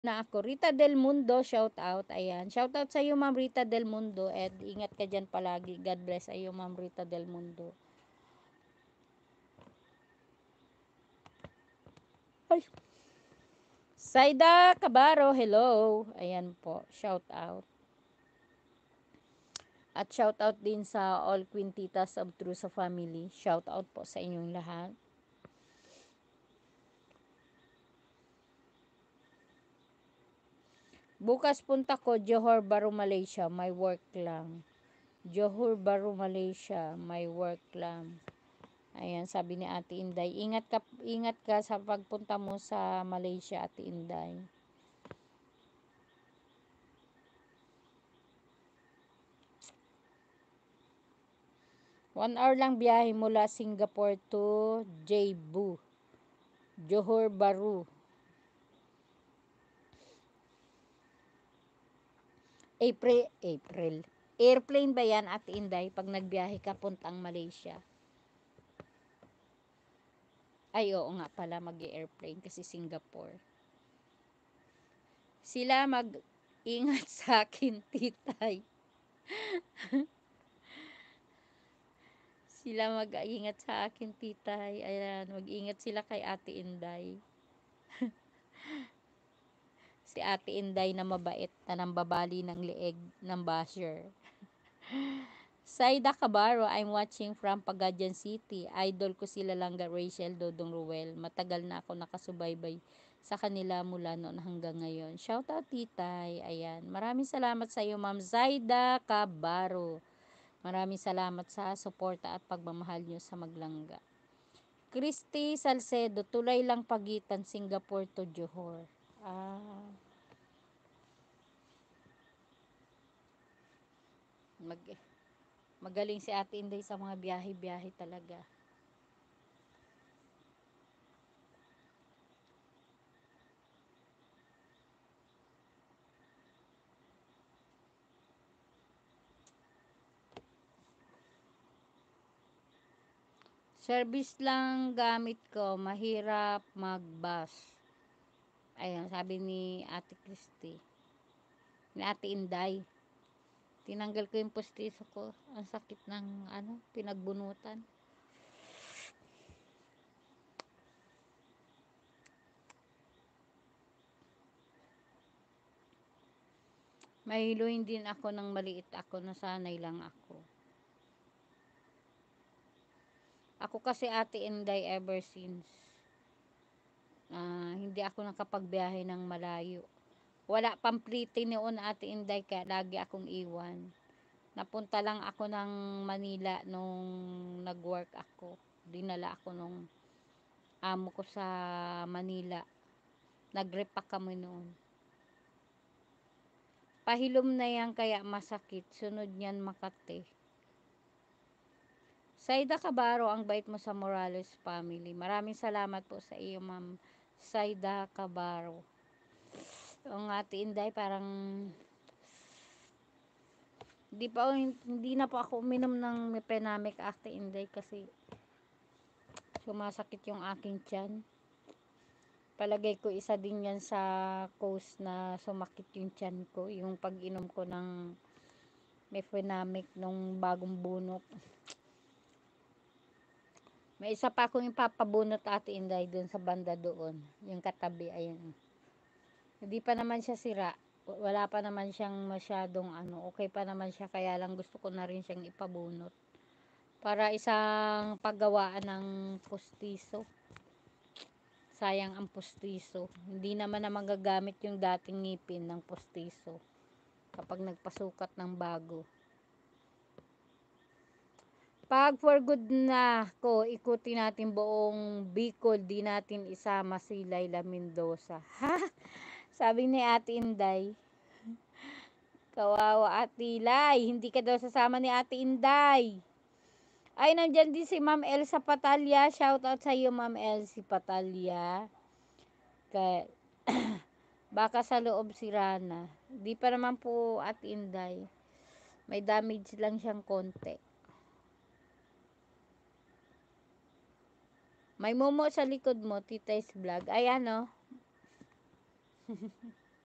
Na ako. Rita Del Mundo, shout out. Ayan. Shout out sa iyo, Ma'am Rita Del Mundo. And ingat ka dyan palagi. God bless sa iyo, Ma'am Rita Del Mundo. Ay. Saida Cabaro, hello. Ayan po. Shout out. At shout out din sa all Quintitas of True sa Family. Shout out po sa inyong lahat. Bukas punta ko Johor Bahru, Malaysia. May work lang. Johor Bahru, Malaysia. May work lang. Ayan, sabi ni Ate Inday. Ingat ka sa pagpunta mo sa Malaysia, Ate Inday. One hour lang biyahe mula Singapore to Jebu. Johor Bahru. April. Airplane ba yan, Ate Inday, pag nagbiyahe ka puntang Malaysia? Ay, oo nga pala, mag-airplane kasi Singapore. Sila mag-ingat sa akin, titay. Sila mag-ingat sa akin, titay. Ayan, mag-ingat sila kay Ate Inday. Si Ate Inday na mabait na nambabali ng leeg ng basher. Saida Cabaro, I'm watching from Pagadian City. Idol ko sila Langga Rachel, Dodong Ruel. Matagal na ako nakasubaybay sa kanila mula noon hanggang ngayon. Shout out titay. Ayan. Maraming salamat sa iyo, Ma'am Zaida Cabaro. Maraming salamat sa suporta at pagmamahal nyo sa Maglangga. Christy Salcedo, tulay lang pagitan Singapore to Johor. Ah, mag magaling si Ate Inday sa mga biyahe-biyahe talaga. Service lang gamit ko, mahirap mag-bus. Ayan, sabi ni Ate Christy. Ni Ate Inday. Tinanggal ko yung postiso ko. Ang sakit ng pinagbunutan. Mahiluin din ako ng maliit ako, nasanay lang ako. Ako kasi Ate Inday ever since hindi ako nakapagbiyahe ng malayo. Wala pang plite noon Ate Inday kaya lagi akong iwan. Napunta lang ako ng Manila nung nag-work ako. Dinala ako nung amo ko sa Manila. Nag-repack kami noon. Pahilom na yan kaya masakit. Sunod niyan Makati. Saida Cabaro, ang bait mo sa Morales family. Maraming salamat po sa iyo, Ma'am Saida Cabaro. Ang Ate Inday parang hindi na po ako uminom ng Mepenamic Ate Inday kasi sumasakit yung aking tiyan. Palagay ko isa din yan sa cause na sumakit yung tiyan ko, yung pag-inom ko ng Mepenamic nung bagong bunot. May isa pa akong ipapabunot Ate Inday dun sa banda doon, yung katabi, ayan. Hindi pa naman siya sira, wala pa naman siyang masyadong okay pa naman siya, kaya lang gusto ko na rin siyang ipabunot para isang paggawaan ng pustiso. Sayang ang pustiso, hindi naman na magagamit yung dating ngipin ng pustiso kapag nagpasukat ng bago. Pag for good na ko, ikutin natin buong Bicol, di natin isama si Laila Mendoza. Ha? Sabi ni Ate Inday. Kawawa Ate Lai, hindi ka daw sasama ni Ate Inday. Ay, nandyan din si Ma'am Elsa Patalya. Shout out sa iyo, Ma'am Elsie Patalya. Kay, baka sa loob si Rana. Di pa naman po Ate Inday. May damage lang siyang konti. May momo sa likod mo, Tita's Vlog. Ay,